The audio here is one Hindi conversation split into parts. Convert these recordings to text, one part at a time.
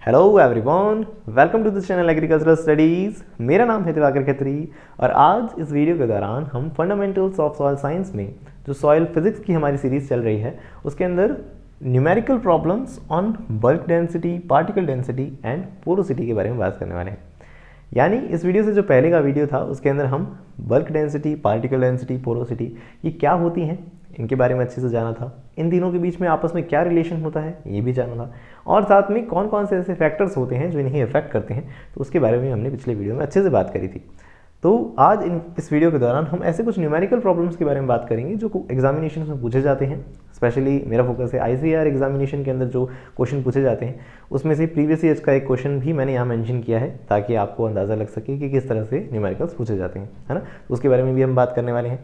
Hello everyone, welcome to the channel agricultural studies. मेरा नाम है दिवाकर खत्री और आज इस वीडियो के दौरान हम फंडामेंटल्स ऑफ सॉइल साइंस में जो सॉइल फिजिक्स की हमारी सीरीज़ चल रही है उसके अंदर numerical problems on bulk density, particle density and porosity के बारे में बात करने वाले हैं। यानी इस वीडियो से जो पहले का वीडियो था उसके अंदर हम bulk density, particle density, porosity ये क्या होती हैं इनके बारे में अच्छे से जाना था। इन तीनों के बीच में आपस में क्या रिलेशन होता है ये भी जाना था, और साथ में कौन कौन से ऐसे फैक्टर्स होते हैं जो इन्हें इफेक्ट करते हैं तो उसके बारे में हमने पिछले वीडियो में अच्छे से बात करी थी। तो आज इस वीडियो के दौरान हम ऐसे कुछ न्यूमेरिकल प्रॉब्लम्स के बारे में बात करेंगे जो एग्जामिनेशन में पूछे जाते हैं। स्पेशली मेरा फोकस है ICAR एग्जामिनेशन के अंदर जो क्वेश्चन पूछे जाते हैं उसमें से प्रीवियस ईयर्स का एक क्वेश्चन भी मैंने यहाँ मेंशन किया है ताकि आपको अंदाज़ा लग सके कि किस तरह से न्यूमेरिकल्स पूछे जाते हैं, है ना। तो उसके बारे में भी हम बात करने वाले हैं।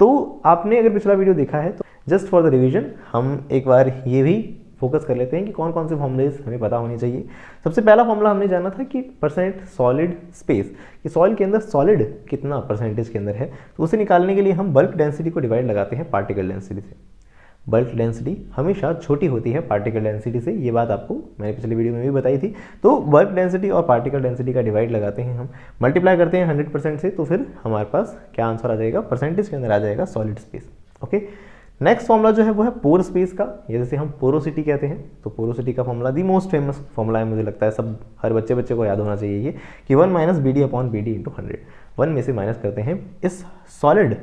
तो आपने अगर पिछला वीडियो देखा है तो जस्ट फॉर द रिवीजन हम एक बार ये भी फोकस कर लेते हैं कि कौन कौन से फॉर्मूलेज हमें पता होने चाहिए। सबसे पहला फॉर्मूला हमने जाना था कि परसेंट सॉलिड स्पेस, कि सॉइल के अंदर सॉलिड कितना परसेंटेज के अंदर है। तो उसे निकालने के लिए हम बल्क डेंसिटी को डिवाइड लगाते हैं पार्टिकल डेंसिटी से। बल्क डेंसिटी हमेशा छोटी होती है पार्टिकल डेंसिटी से, ये बात आपको मैंने पिछले वीडियो में भी बताई थी। तो बल्क डेंसिटी और पार्टिकल डेंसिटी का डिवाइड लगाते हैं हम, मल्टीप्लाई करते हैं 100% से, तो फिर हमारे पास क्या आंसर आ जाएगा, परसेंटेज के अंदर आ जाएगा solid space. Okay, next formula जो है वो है पोर स्पेस का, या जैसे हम पोरोसिटी कहते हैं। तो पोरोसिटी का formula the most famous formula है, मुझे लगता है सब हर बच्चे को याद होना चाहिए ये, कि 1 - BD अपॉन BD इंटू 100। 1 में से माइनस करते हैं इस सॉलिड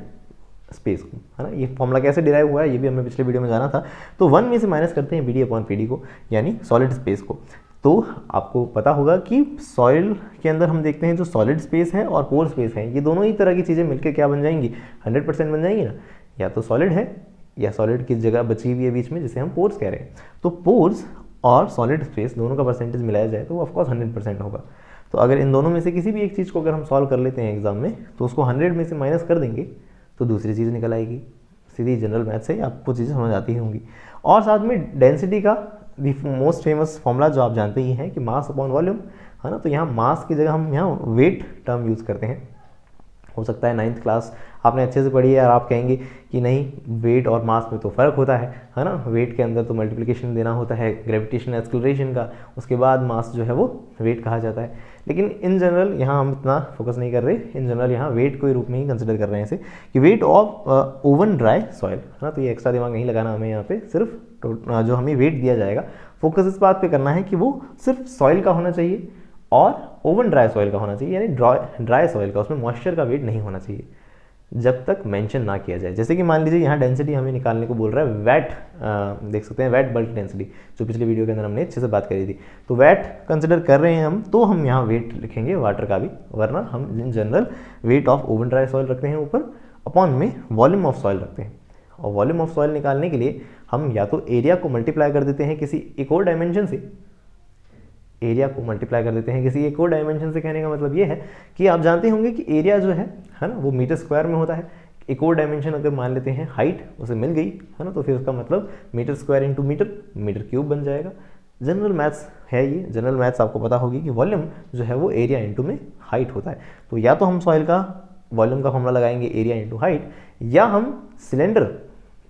स्पेस को, है ना। ये फॉर्मूला कैसे डिराइव हुआ है ये भी हमने पिछले वीडियो में जाना था। तो 1 में से माइनस करते हैं BD अपॉन PD को, यानी सॉलिड स्पेस को। तो आपको पता होगा कि सॉइल के अंदर हम देखते हैं जो सॉलिड स्पेस है और पोर स्पेस है, ये दोनों ही तरह की चीज़ें मिलकर क्या बन जाएंगी, 100% बन जाएंगी ना। या तो सॉलिड है या सॉलिड की जगह बची हुई है बीच में, जिसे हम पोर्स कह रहे हैं। तो पोर्स और सॉलिड स्पेस दोनों का परसेंटेज मिलाया जाए तो वो ऑफकोर्स 100% होगा। तो अगर इन दोनों में से किसी भी एक चीज़ को अगर हम सॉल्व कर लेते हैं एग्जाम में तो उसको 100 में से माइनस कर देंगे तो दूसरी चीज़ निकल आएगी। सीधी जनरल मैथ से आपको चीज़ें समझ आती ही होंगी। और साथ में डेंसिटी का मोस्ट फेमस फॉर्मूला जो आप जानते ही हैं कि मास अपॉन वॉल्यूम, है ना। तो यहाँ मास की जगह हम यहाँ वेट टर्म यूज़ करते हैं। हो सकता है 9th क्लास आपने अच्छे से पढ़ी है और आप कहेंगे कि नहीं, वेट और मास में तो फ़र्क होता है ना। वेट के अंदर तो मल्टीप्लिकेशन देना होता है ग्रेविटेशन एक्सेलरेशन का, उसके बाद मास जो है वो वेट कहा जाता है। लेकिन इन जनरल यहाँ हम इतना फोकस नहीं कर रहे, इन जनरल यहाँ वेट के रूप में ही कंसिडर कर रहे हैं इसे, कि weight of oven dry soil, है ना। तो ये एक्स्ट्रा दिमाग नहीं लगाना हमें, यहाँ पे सिर्फ जो हमें वेट दिया जाएगा फोकस इस बात पे करना है कि वो सिर्फ सॉइल का होना चाहिए और ओवन ड्राई सॉइल का होना चाहिए, यानी ड्राई सॉइल का, उसमें मॉइस्चर का वेट नहीं होना चाहिए जब तक मेंशन ना किया जाए। जैसे कि मान लीजिए यहाँ डेंसिटी हमें निकालने को बोल रहा है वेट, देख सकते हैं वेट बल्क डेंसिटी, जो पिछले वीडियो के अंदर हमने अच्छे से बात करी थी। तो वेट कंसिडर कर रहे हैं हम, तो हम यहाँ वेट लिखेंगे वाटर का भी, वरना हम in general weight of oven dry soil रखते हैं ऊपर, अपॉन में वॉल्यूम ऑफ सॉइल रखते हैं। और वॉल्यूम ऑफ सॉइल निकालने के लिए हम या तो एरिया को मल्टीप्लाई कर देते हैं किसी एक और डायमेंशन से, एरिया को मल्टीप्लाई कर देते हैं किसी एक और डायमेंशन से। कहने का मतलब ये है कि आप जानते होंगे कि एरिया जो है ना, वो मीटर स्क्वायर में होता है। एक और डायमेंशन अगर मान लेते हैं हाइट उसे मिल गई, है ना, तो फिर उसका मतलब metre square into metre cube बन जाएगा। जनरल मैथ्स है ये, जनरल मैथ्स आपको पता होगी कि वॉल्यूम जो है वो एरिया इंटू में हाइट होता है। तो या तो हम सॉइल का वॉल्यूम का फॉर्मूला लगाएंगे एरिया इंटू हाइट, या हम सिलेंडर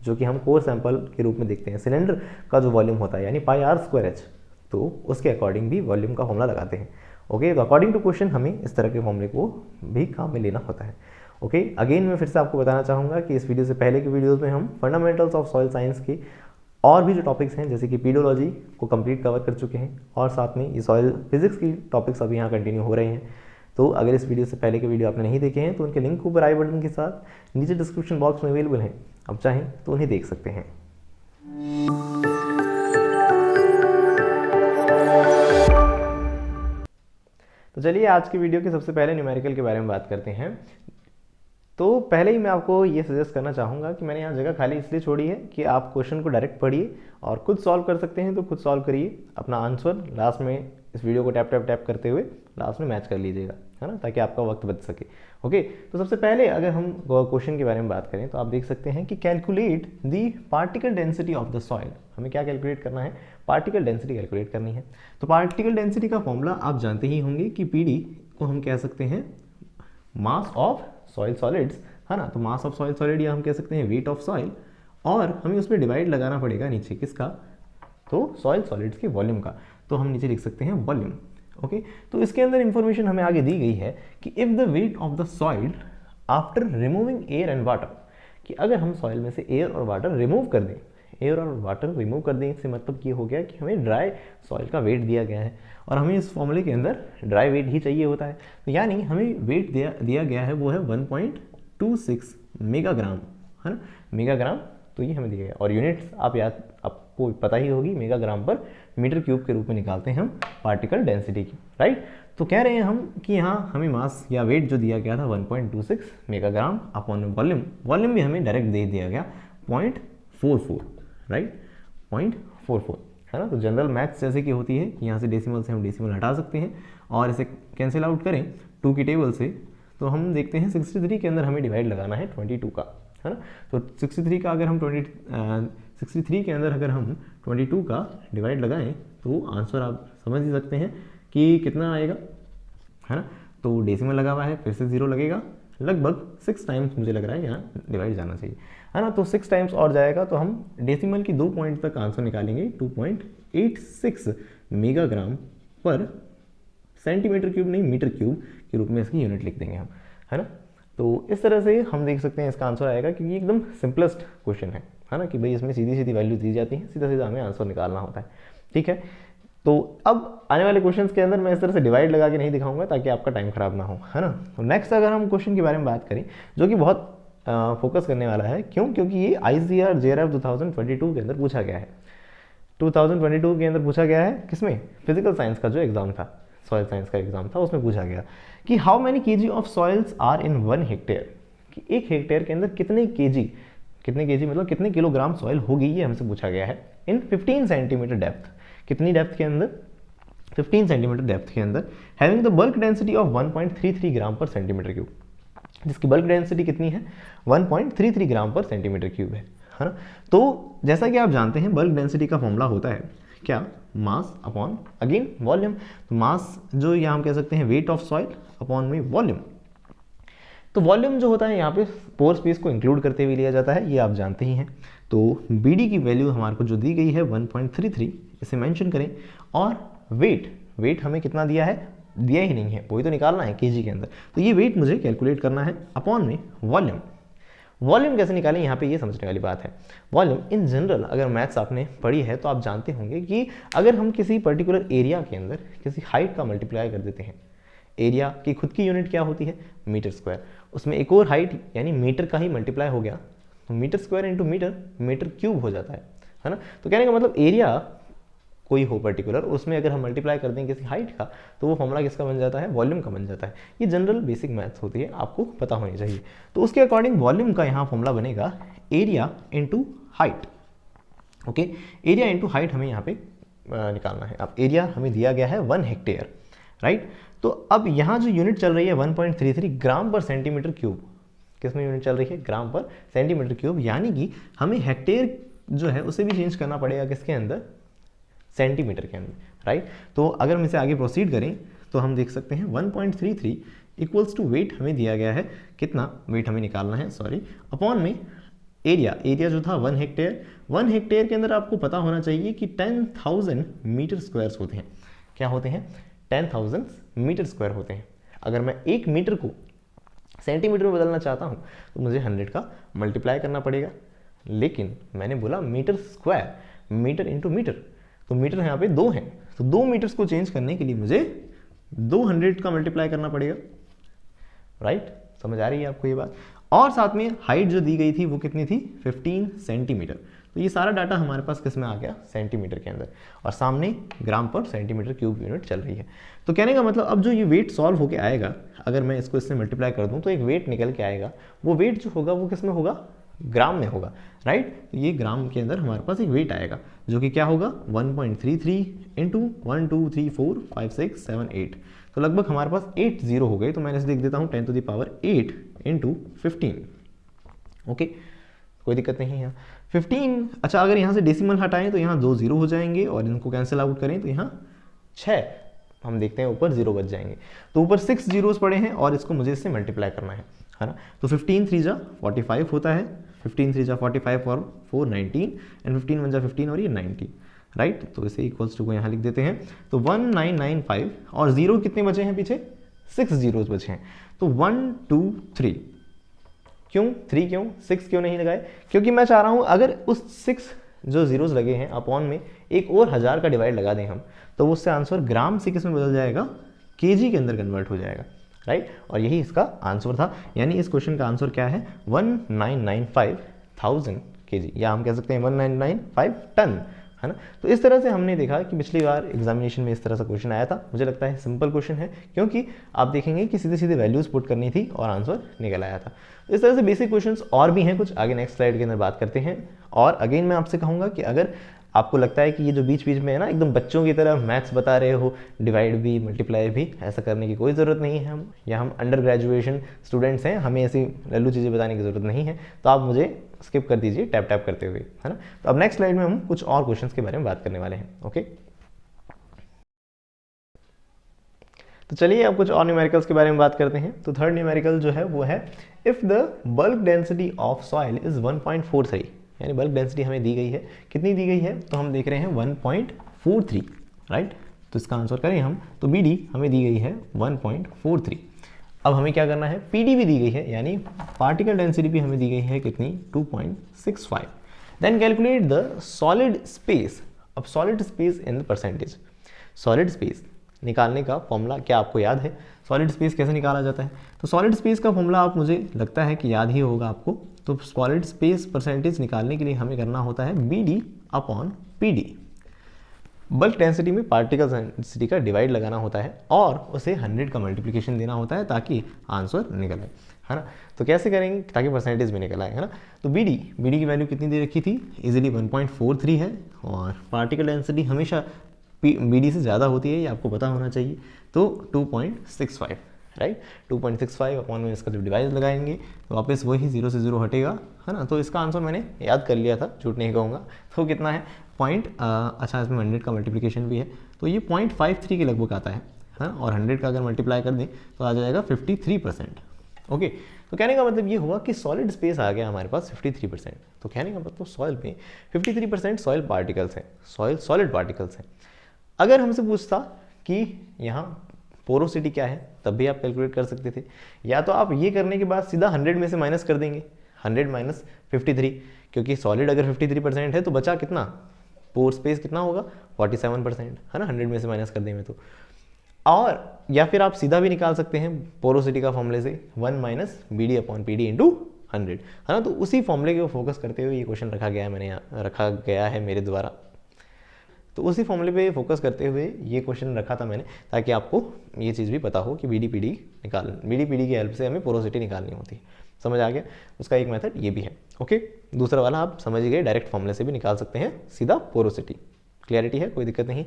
जो कि हम कोर सैंपल के रूप में देखते हैं, सिलेंडर का जो वॉल्यूम होता है यानी πr²h, तो उसके अकॉर्डिंग भी वॉल्यूम का फॉर्मूला लगाते हैं। ओके, तो अकॉर्डिंग टू क्वेश्चन हमें इस तरह के फॉर्मूले को भी काम में लेना होता है। ओके, अगेन मैं फिर से आपको बताना चाहूँगा कि इस वीडियो से पहले की वीडियोस में हम फंडामेंटल्स ऑफ सॉइल साइंस के और भी जो टॉपिक्स हैं जैसे कि पीडोलॉजी को कंप्लीट कवर कर चुके हैं, और साथ में ये सॉइल फिजिक्स की टॉपिक्स अभी यहाँ कंटिन्यू हो रहे हैं। तो अगर इस वीडियो से पहले के वीडियो आपने नहीं देखे हैं तो उनके लिंक ऊपर आई बटन के साथ नीचे डिस्क्रिप्शन बॉक्स में अवेलेबल हैं, आप चाहें तो उन्हें देख सकते हैं। तो चलिए आज की वीडियो के सबसे पहले न्यूमेरिकल के बारे में बात करते हैं। तो पहले ही मैं आपको ये सजेस्ट करना चाहूँगा कि मैंने यहाँ जगह खाली इसलिए छोड़ी है कि आप क्वेश्चन को डायरेक्ट पढ़िए और खुद सॉल्व कर सकते हैं तो खुद सॉल्व करिए। अपना आंसर लास्ट में इस वीडियो को टैप टैप टैप करते हुए लास्ट में मैच कर लीजिएगा, है ना, ताकि आपका वक्त बच सके। ओके, तो सबसे पहले अगर हम क्वेश्चन के बारे में बात करें तो आप देख सकते हैं कि calculate the particle density of the soil. हमें क्या कैलकुलेट करना है, पार्टिकल डेंसिटी कैलकुलेट करनी है। तो पार्टिकल डेंसिटी का फॉर्मूला आप जानते ही होंगे कि PD को हम कह सकते हैं मास ऑफ सॉइल सॉलिड्स, है ना। तो मास ऑफ सॉइल सॉलिड या हम कह सकते हैं वेट ऑफ सॉइल, और हमें उसमें डिवाइड लगाना पड़ेगा नीचे किसका, तो सॉइल सॉलिड्स के वॉल्यूम का। तो हम नीचे लिख सकते हैं वॉल्यूम। ओके, तो इसके अंदर इंफॉर्मेशन हमें आगे दी गई है कि if the weight of the soil after removing air and water, कि अगर हम सॉइल में से एयर और वाटर रिमूव कर दें, एयर और वाटर रिमूव कर दें, इससे मतलब ये हो गया कि हमें ड्राई सॉइल का वेट दिया गया है और हमें इस फॉर्मूले के अंदर ड्राई वेट ही चाहिए होता है। तो यानी हमें वेट दिया गया है वो है 1.26 मेगाग्राम, है ना, मेगाग्राम। तो ये हमें दिया गया और यूनिट्स आपको पता ही होगी, मेगाग्राम पर मीटर क्यूब के रूप में निकालते हैं हम पार्टिकल डेंसिटी की, राइट। तो कह रहे हैं हम कि यहाँ हमें मास या वेट जो दिया गया था 1.26 मेगाग्राम अपॉन वॉल्यूम, वॉल्यूम भी हमें डायरेक्ट दे दिया गया 0.44, राइट, 0.44, है ना। तो जनरल मैथ्स जैसे कि होती है, यहाँ से डेसिमल से हम डेसिमल हटा सकते हैं और इसे कैंसिल आउट करें 2 की टेबल से, तो हम देखते हैं 63 के अंदर हमें डिवाइड लगाना है 22 का, है ना। तो 63 का अगर हम 63 के अंदर अगर हम 22 का डिवाइड लगाएं तो आंसर आप समझ ही सकते हैं कि कितना आएगा, है ना। तो डेसिमल लगा हुआ है, फिर से 0 लगेगा, लगभग 6 टाइम्स मुझे लग रहा है यहाँ डिवाइड जाना चाहिए, है ना। तो 6 टाइम्स और जाएगा तो हम डेसिमल की 2 पॉइंट तक आंसर निकालेंगे। 2.86 मेगाग्राम पर सेंटीमीटर क्यूब, नहीं मीटर क्यूब के रूप में इसकी यूनिट लिख देंगे हम, है ना। तो इस तरह से हम देख सकते हैं इसका आंसर आएगा, क्योंकि एकदम सिंपलेस्ट क्वेश्चन है ना, कि भाई इसमें सीधी सीधी वैल्यू दी जाती है, सीधा सीधा हमें आंसर निकालना होता है, ठीक है। तो अब आने वाले क्वेश्चंस के अंदर मैं इस तरह से डिवाइड लगा के नहीं दिखाऊंगा ताकि आपका टाइम खराब ना हो, है ना। तो नेक्स्ट अगर हम क्वेश्चन के बारे में बात करें, जो कि बहुत फोकस करने वाला है, क्योंकि ये ICAR JRF 2022 के अंदर पूछा गया है। 2022 के अंदर पूछा गया है किसमें, फिजिकल साइंस का जो एग्जाम था, सॉइल साइंस का एग्जाम था, उसमें पूछा गया कि how many KG of soils are in 1 hectare, कि 1 हेक्टेयर के अंदर कितने केजी मतलब कितने किलोग्राम सॉइल होगी, ये हमसे पूछा गया है इन 15 सेंटीमीटर डेप्थ, कितनी डेप्थ के अंदर, 15 सेंटीमीटर डेप्थ के अंदर, having the bulk density of 1.33 ग्राम पर सेंटीमीटर क्यूब, जिसकी बल्क डेंसिटी कितनी है 1.33 ग्राम पर सेंटीमीटर क्यूब है ना। तो जैसा कि आप जानते हैं बल्क डेंसिटी का फॉर्मूला होता है क्या, मास अपॉन अगेन वॉल्यूम। तो मास जो यहाँ हम कह सकते हैं वेट ऑफ सॉइल अपॉन में वॉल्यूम। तो वॉल्यूम जो होता है यहाँ पे पोर स्पेस को इंक्लूड करते हुए लिया जाता है, ये आप जानते ही हैं। तो BD की वैल्यू हमारे को जो दी गई है 1.33, इसे मेंशन करें। और वेट हमें कितना दिया है, दिया ही नहीं है, वही तो निकालना है केजी के अंदर। तो ये वेट मुझे कैलकुलेट करना है अपॉन में वॉल्यूम। वॉल्यूम कैसे निकालें, यहाँ पे ये समझने वाली बात है। वॉल्यूम इन जनरल अगर मैथ्स आपने पढ़ी है तो आप जानते होंगे कि अगर हम किसी पर्टिकुलर एरिया के अंदर किसी हाइट का मल्टीप्लाई कर देते हैं, एरिया की खुद की यूनिट क्या होती है, मीटर स्क्वायर, उसमें एक और हाइट यानी मीटर का ही मल्टीप्लाई हो गया तो metre square into metre cube हो जाता है ना। तो कहने का मतलब एरिया कोई हो पर्टिकुलर, उसमें अगर हम मल्टीप्लाई कर दें किसी हाइट का तो वो फॉर्मूला किसका बन जाता है, वॉल्यूम का बन जाता है। ये जनरल बेसिक मैथ्स होती है, आपको पता होनी चाहिए। तो उसके अकॉर्डिंग वॉल्यूम का यहाँ फॉर्मूला बनेगा area into height. Okay, area into height हमें यहाँ पे निकालना है। अब एरिया हमें दिया गया है 1 हेक्टेयर, राइट। तो अब यहाँ जो यूनिट चल रही है 1.33 ग्राम पर सेंटीमीटर क्यूब, किसमें यूनिट चल रही है, ग्राम पर सेंटीमीटर क्यूब, यानी कि हमें हेक्टेयर जो है उसे भी चेंज करना पड़ेगा किसके अंदर, सेंटीमीटर के अंदर, राइट। तो अगर हम इसे आगे प्रोसीड करें तो हम देख सकते हैं 1.33 इक्वल्स टू वेट हमें दिया गया है, कितना वेट हमें निकालना है, सॉरी, अपॉन में एरिया जो था 1 हेक्टेयर। 1 हेक्टेयर के अंदर आपको पता होना चाहिए कि 10,000 मीटर स्क्वायर्स होते हैं। क्या होते हैं, 10,000 मीटर स्क्वायर होते हैं। अगर मैं 1 मीटर को सेंटीमीटर में बदलना चाहता हूँ तो मुझे 100 का मल्टीप्लाई करना पड़ेगा, लेकिन मैंने बोला metre square, metre into metre, तो मीटर यहाँ पे 2 हैं, तो 2 मीटर्स को चेंज करने के लिए मुझे 200 का मल्टीप्लाई करना पड़ेगा, राइट। समझ आ रही है आपको ये बात। और साथ में हाइट जो दी गई थी वो कितनी थी, 15 सेंटीमीटर। तो ये सारा डाटा हमारे पास किस में आ गया, सेंटीमीटर के अंदर, और सामने ग्राम पर सेंटीमीटर क्यूब यूनिट चल रही है। तो कहने का मतलब अब जो ये वेट सॉल्व होके आएगा, अगर मैं इसको इससे मल्टीप्लाई कर दूं तो एक वेट निकल के आएगा। वो वेट जो होगा वो किस में होगा, ग्राम में होगा, राइट। ये ग्राम के अंदर हमारे पास एक वेट आएगा जो कि क्या होगा, 1.33 इंटू 1 2 3 4 5 6 7 8, तो लगभग हमारे पास 8 0 हो गए। तो मैंने इसे लिख देता हूँ 10⁸ इंटू 15। ओके, कोई दिक्कत नहीं है। 15, अच्छा अगर यहाँ से डेसिमल हटाएं तो यहाँ 2 0 हो जाएंगे, और इनको कैंसिल आउट करें तो यहाँ 6, हम देखते हैं ऊपर 0 बच जाएंगे। तो ऊपर 6 जीरोस पड़े हैं और इसको मुझे इससे मल्टीप्लाई करना है ना। तो 15 3 जा 45 होता है, 15 3 जा 45 और 4 19, एंड 15 1 जा 15 और ये 90, राइट। तो इसे इक्वल्स टू को यहाँ लिख देते हैं। तो 1995 और जीरो कितने बचे हैं पीछे, 6 जीरोज बचे हैं। तो 1 2 3, क्यों 3 क्यों 6 क्यों नहीं लगाए, क्योंकि मैं चाह रहा हूँ अगर उस 6 जो जीरोज लगे हैं अपॉन में एक और 1000 का डिवाइड लगा दें हम, तो उससे आंसर ग्राम से किस में बदल जाएगा, केजी के अंदर कन्वर्ट हो जाएगा, राइट। और यही इसका आंसर था, यानी इस क्वेश्चन का आंसर क्या है, 1995,000 केजी, या हम कह सकते हैं 1995 टन, है ना। तो इस तरह से हमने देखा कि पिछली बार एग्जामिनेशन में इस तरह से क्वेश्चन आया था। मुझे लगता है सिंपल क्वेश्चन है, क्योंकि आप देखेंगे कि सीधे सीधे वैल्यूज पुट करनी थी और आंसर निकल आया था। तो इस तरह से बेसिक क्वेश्चंस और भी हैं कुछ, आगे नेक्स्ट स्लाइड के अंदर बात करते हैं। और अगेन मैं आपसे कहूँगा कि अगर आपको लगता है कि ये जो बीच बीच में है ना एकदम बच्चों की तरह मैथ्स बता रहे हो, डिवाइड भी मल्टीप्लाई भी, ऐसा करने की कोई ज़रूरत नहीं है। हम अंडर ग्रेजुएशन स्टूडेंट्स हैं, हमें ऐसी लल्लू चीज़ें बताने की ज़रूरत नहीं है। तो आप मुझे स्किप कर दीजिए टैप टैप करते हुए, है ना। तो अब नेक्स्ट स्लाइड में हम कुछ और क्वेश्चंस के बारे में बात करने वाले हैं। ओके, तो चलिए अब कुछ और न्यूमेरिकल्स के बारे में बात करते हैं। तो थर्ड न्यूमेरिकल जो है वो है, if the bulk density of soil is 1.43, यानी बल्क डेंसिटी हमें दी गई है, कितनी दी गई है, तो हम देख रहे हैं 1.43, राइट। तो इसका आंसर करें हम, तो बी डी हमें दी गई है 1.43। अब हमें क्या करना है, पी डी भी दी गई है, यानी पार्टिकल डेंसिटी भी हमें दी गई है कितनी, 2.65। Then calculate the solid space. अब solid space in percentage, solid space निकालने का फॉर्मूला क्या आपको याद है, सॉलिड स्पेस कैसे निकाला जाता है। तो सॉलिड स्पेस का फॉर्मूला आप, मुझे लगता है कि याद ही होगा आपको। तो सॉलिड स्पेस परसेंटेज निकालने के लिए हमें करना होता है बी डी अपॉन पी डी। बल्क डेंसिटी में पार्टिकल डेंसिटी का डिवाइड लगाना होता है और उसे 100 का मल्टीप्लिकेशन देना होता है ताकि आंसर निकल आए, है ना। तो कैसे करेंगे ताकि परसेंटेज में निकल आए, है ना। तो बी डी की वैल्यू कितनी दे रखी थी, इजीली 1.43 है, और पार्टिकल डेंसिटी हमेशा बी डी से ज़्यादा होती है, ये आपको पता होना चाहिए। तो 2.65, राइट। 2.65 अपॉन में इसका जब डिवाइड लगाएंगे तो वापस वही 0 से 0 हटेगा, है ना। तो इसका आंसर मैंने याद कर लिया था, झूठ नहीं कहूँगा। तो कितना है, अच्छा इसमें 100 का मल्टीप्लिकेशन भी है, तो ये 0.53 के लगभग आता है, हाँ। और 100 का अगर मल्टीप्लाई कर दें तो आ जाएगा 53%। ओके, तो कहने का मतलब ये हुआ कि सॉलिड स्पेस आ गया हमारे पास 53%। तो कहने का मतलब सॉइल में 53% सॉइल पार्टिकल्स हैं, सॉलिड पार्टिकल्स हैं। अगर हमसे पूछता कि यहाँ पोरोसिटी क्या है, तब भी आप कैलकुलेट कर सकते थे, या तो आप ये करने के बाद सीधा 100 में से माइनस कर देंगे, 100 माइनस 53, क्योंकि सॉलिड अगर 53% है तो बचा कितना, पोर स्पेस कितना होगा, 47%, है ना, 100 में से माइनस कर देंगे तो। और या फिर आप सीधा भी निकाल सकते हैं पोरोसिटी का फॉर्मूले से, 1 minus B D upon P D into 100, है ना। तो उसी फॉर्मूले को फोकस करते हुए ये क्वेश्चन रखा गया है मेरे द्वारा। तो उसी फॉर्मूले पे फोकस करते हुए ये क्वेश्चन रखा था मैंने, ताकि आपको ये चीज़ भी पता हो कि बी डी पी डी की हेल्प से हमें पोरोसिटी निकालनी होती है। समझ आ गया, उसका एक मेथड ये भी है। ओके, दूसरा वाला आप समझ गए, डायरेक्ट फॉर्मूले से भी निकाल सकते हैं सीधा पोरोसिटी। क्लियरिटी है, कोई दिक्कत नहीं।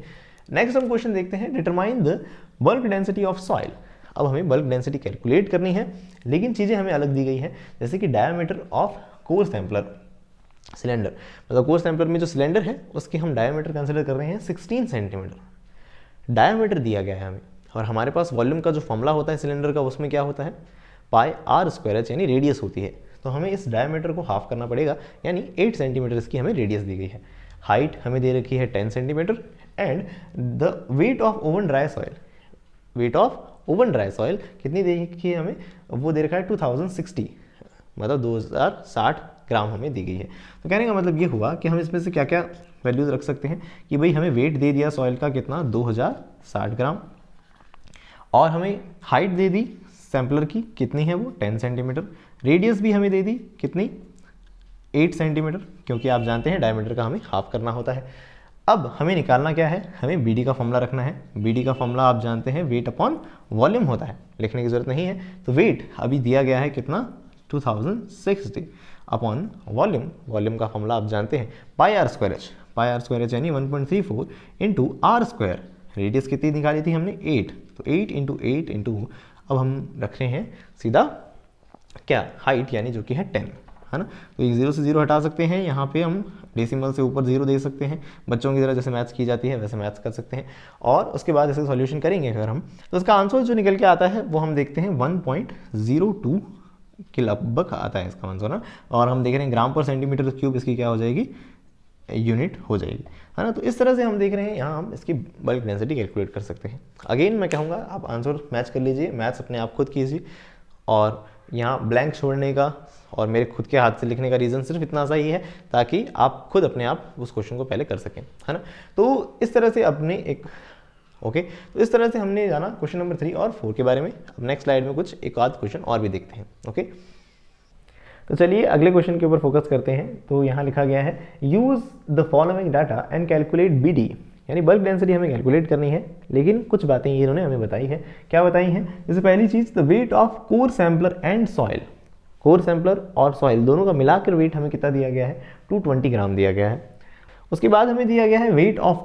नेक्स्ट हम क्वेश्चन देखते हैं, determine the bulk density of soil. अब हमें बल्क डेंसिटी कैलकुलेट करनी है, लेकिन चीज़ें हमें अलग दी गई है, जैसे कि diameter of core sampler cylinder, मतलब कोर सैम्पलर में जो सिलेंडर है उसकी हम डायमीटर कंसिडर कर रहे हैं 16 सेंटीमीटर डायमीटर दिया गया है हमें। और हमारे पास वॉल्यूम का जो फॉर्मूला होता है सिलेंडर का, उसमें क्या होता है, पाई आर स्क्वायर एच, यानी रेडियस होती है। तो हमें इस डायमीटर को हाफ करना पड़ेगा, यानी 8 सेंटीमीटर इसकी हमें रेडियस दी गई है। हाइट हमें दे रखी है 10 centimetre, and the weight of oven dry soil, कितनी दे रखी है हमें, वो दे रखा है 2060, मतलब 2060 ग्राम हमें दी गई है। तो कहने का मतलब ये हुआ कि हम इसमें से क्या क्या वैल्यूज रख सकते हैं, कि भाई हमें वेट दे दिया सॉइल का कितना, 2060 ग्राम, और हमें हाइट दे दी सैम्पलर की, कितनी है वो, 10 सेंटीमीटर, रेडियस भी हमें दे दी कितनी, 8 सेंटीमीटर, क्योंकि आप जानते हैं डायमीटर का हमें हाफ करना होता है। अब हमें निकालना क्या है, हमें बी डी का फॉर्मूला रखना है। बी डी का फॉर्मूला आप जानते हैं, वेट अपॉन वॉल्यूम होता है, लिखने की जरूरत नहीं है। तो वेट अभी दिया गया है कितना, 2060 अपॉन वॉल्यूम का फॉर्मूला आप जानते हैं, पाई आर स्क्वायर एच यानी 1.34 इंटू आर स्क्वायर। रेडियस कितनी निकाली थी हमने, 8, तो 8 इंटू अब हम रख रहे हैं सीधा क्या, हाइट, यानी जो कि है 10, है ना। तो एक 0 से 0 हटा सकते हैं, यहाँ पे हम डेसिमल से ऊपर 0 दे सकते हैं, बच्चों की तरह जैसे मैथ्स की जाती है वैसे मैथ्स कर सकते हैं। और उसके बाद इसे सॉल्यूशन करेंगे अगर हम, तो उसका आंसर जो निकल के आता है वो हम देखते हैं 1.02 के लगभग आता है इसका आंसर ना। और हम देख रहे हैं ग्राम पर सेंटीमीटर क्यूब, इसकी क्या हो जाएगी यूनिट हो जाएगी, है ना। तो इस तरह से हम देख रहे हैं यहाँ हम इसकी बल्क डेंसिटी कैलकुलेट कर सकते हैं। अगेन मैं कहूँगा आप आंसर मैच कर लीजिए, मैथ्स अपने आप खुद कीजिए, और यहाँ ब्लैंक छोड़ने का और मेरे खुद के हाथ से लिखने का रीज़न सिर्फ इतना सा ही है ताकि आप खुद अपने आप उस क्वेश्चन को पहले कर सकें, है ना। तो इस तरह से अपने एक ओके तो इस तरह से हमने जाना क्वेश्चन नंबर 3 और 4 के बारे में। अब नेक्स्ट स्लाइड में कुछ एक आध क्वेश्चन और भी देखते हैं। ओके, तो चलिए अगले क्वेश्चन के ऊपर फोकस करते हैं। तो यहाँ लिखा गया है use the following data and calculate BD, यानी बल्क डेंसिटी हमें कैलकुलेट करनी है, लेकिन कुछ बातें ये इन्होंने हमें बताई है। क्या बताई हैं? जैसे पहली चीज़, the weight of core sampler and soil, core sampler और सॉइल दोनों का मिलाकर वेट हमें कितना दिया गया है? 220 ग्राम दिया गया है। उसके बाद हमें दिया गया है wait of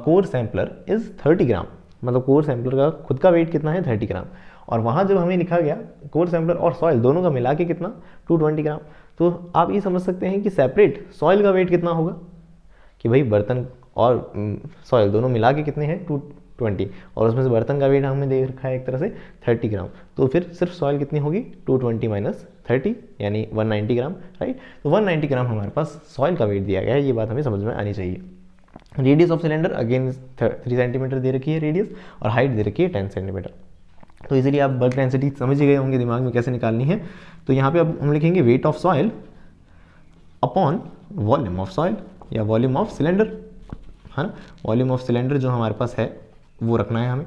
core sampler is 30 ग्राम, मतलब कोर सैम्पलर का खुद का वेट कितना है? 30 ग्राम। और वहाँ जब हमें लिखा गया कोर सैम्पलर और सॉइल दोनों का मिला के कितना? 220 ग्राम। तो आप ये समझ सकते हैं कि सेपरेट सॉइल का वेट कितना होगा, कि भाई बर्तन और सॉइल दोनों मिला के कितने हैं? 220, और उसमें से बर्तन का वेट हमें दे रखा है एक तरह से 30 ग्राम। तो फिर सिर्फ सॉइल कितनी होगी? 220 माइनस 30 यानी 190 ग्राम, राइट। तो 190 ग्राम हमारे पास सॉइल का वेट दिया गया है, ये बात हमें समझ में आनी चाहिए। Radius of cylinder again 3 centimetre दे रखी है रेडियस, और हाइट दे रखी है 10 सेंटीमीटर। तो इसीलिए आप बल्क डेंसिटी समझ ही गए होंगे दिमाग में कैसे निकालनी है। तो यहाँ पे अब हम लिखेंगे weight of soil upon volume of soil या वॉल्यूम ऑफ सिलेंडर, है ना। वॉल्यूम ऑफ सिलेंडर जो हमारे पास है वो रखना है हमें।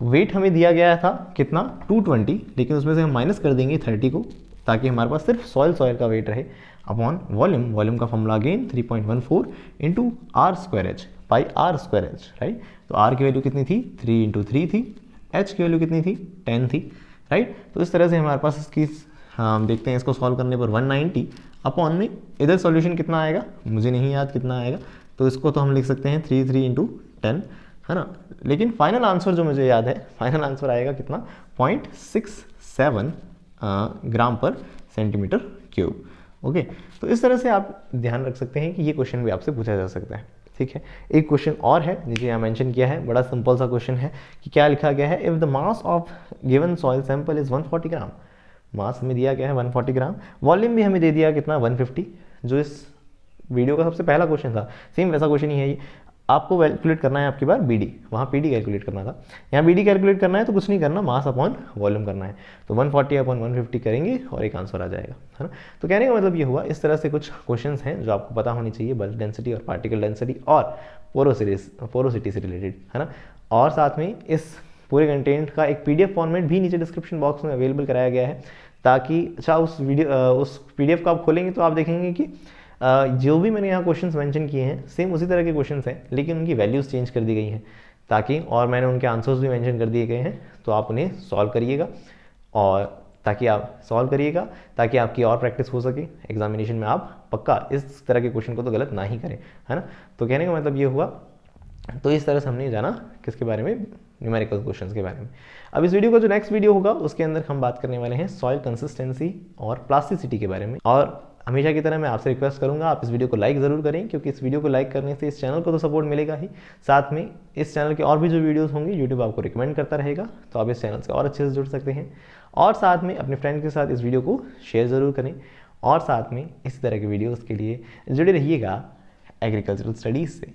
वेट हमें दिया गया था कितना? 220, लेकिन उसमें से हम माइनस कर देंगे 30 को, ताकि हमारे पास सिर्फ सॉइल का वेट रहे, अपॉन वॉल्यूम का formula again 3.14 into R square H by R square H, right. तो आर की वैल्यू कितनी थी? 3 इंटू 3 थी, एच की वैल्यू कितनी थी? 10 थी, राइट। तो इस तरह से हमारे पास इसकी हम देखते हैं इसको सॉल्व करने पर 190 अपॉन में इधर सॉल्यूशन कितना आएगा मुझे नहीं याद कितना आएगा, तो इसको तो हम लिख सकते हैं 3 इंटू 10, है ना। लेकिन फाइनल आंसर जो मुझे याद है, फाइनल आंसर आएगा कितना? 0.67 ग्राम पर सेंटीमीटर क्यूब। ओके, तो इस तरह से आप ध्यान रख सकते हैं कि ये क्वेश्चन भी आपसे पूछा जा सकता है, ठीक है। एक क्वेश्चन और है जिसे यहाँ मेंशन किया है, बड़ा सिंपल सा क्वेश्चन है कि क्या लिखा गया है? If the mass of given soil sample is 140 ग्राम, मास हमें दिया गया है 140 ग्राम, वॉल्यूम भी हमें दे दिया कितना? 150, जो इस वीडियो का सबसे पहला क्वेश्चन था, सेम वैसा क्वेश्चन ही है ये। आपको कैलकुलेट करना है आपकी बार बीडी, वहाँ पीडी कैलकुलेट करना था, यहाँ बीडी कैलकुलेट करना है, तो कुछ नहीं करना, मास अपॉन वॉल्यूम करना है। तो 140 अपॉन 150 करेंगे और एक आंसर आ जाएगा, है ना। तो कहने का मतलब ये हुआ, इस तरह से कुछ क्वेश्चंस हैं जो आपको पता होनी चाहिए, बल्क डेंसिटी और पार्टिकल डेंसिटी और पोरोसिटी से रिलेटेड, है ना। और साथ में इस पूरे कंटेंट का एक पीडीएफ फॉर्मेट भी नीचे डिस्क्रिप्शन बॉक्स में अवेलेबल कराया गया है, ताकि अच्छा उस पीडीएफ को आप खोलेंगे तो आप देखेंगे कि जो भी मैंने यहाँ क्वेश्चंस मेंशन किए हैं सेम उसी तरह के क्वेश्चंस हैं, लेकिन उनकी वैल्यूज़ चेंज कर दी गई हैं, ताकि और मैंने उनके आंसर्स भी मेंशन कर दिए गए हैं, तो आप उन्हें सॉल्व करिएगा, और ताकि आपकी और प्रैक्टिस हो सके एग्जामिनेशन में, आप पक्का इस तरह के क्वेश्चन को तो गलत ना ही करें, है ना। तो कहने का मतलब ये हुआ, तो इस तरह से हमने जाना किसके बारे में? न्यूमेरिकल क्वेश्चंस के बारे में। अब इस वीडियो का जो नेक्स्ट वीडियो होगा उसके अंदर हम बात करने वाले हैं सॉइल कंसिस्टेंसी और प्लास्टिसिटी के बारे में। और हमेशा की तरह मैं आपसे रिक्वेस्ट करूंगा आप इस वीडियो को लाइक ज़रूर करें, क्योंकि इस वीडियो को लाइक करने से इस चैनल को तो सपोर्ट मिलेगा ही, साथ में इस चैनल के और भी जो वीडियोस होंगे यूट्यूब आपको रिकमेंड करता रहेगा, तो आप इस चैनल से और अच्छे से जुड़ सकते हैं। और साथ में अपने फ्रेंड के साथ इस वीडियो को शेयर ज़रूर करें, और साथ में इस तरह के वीडियोज़ के लिए जुड़े रहिएगा एग्रीकल्चरल स्टडीज़ से।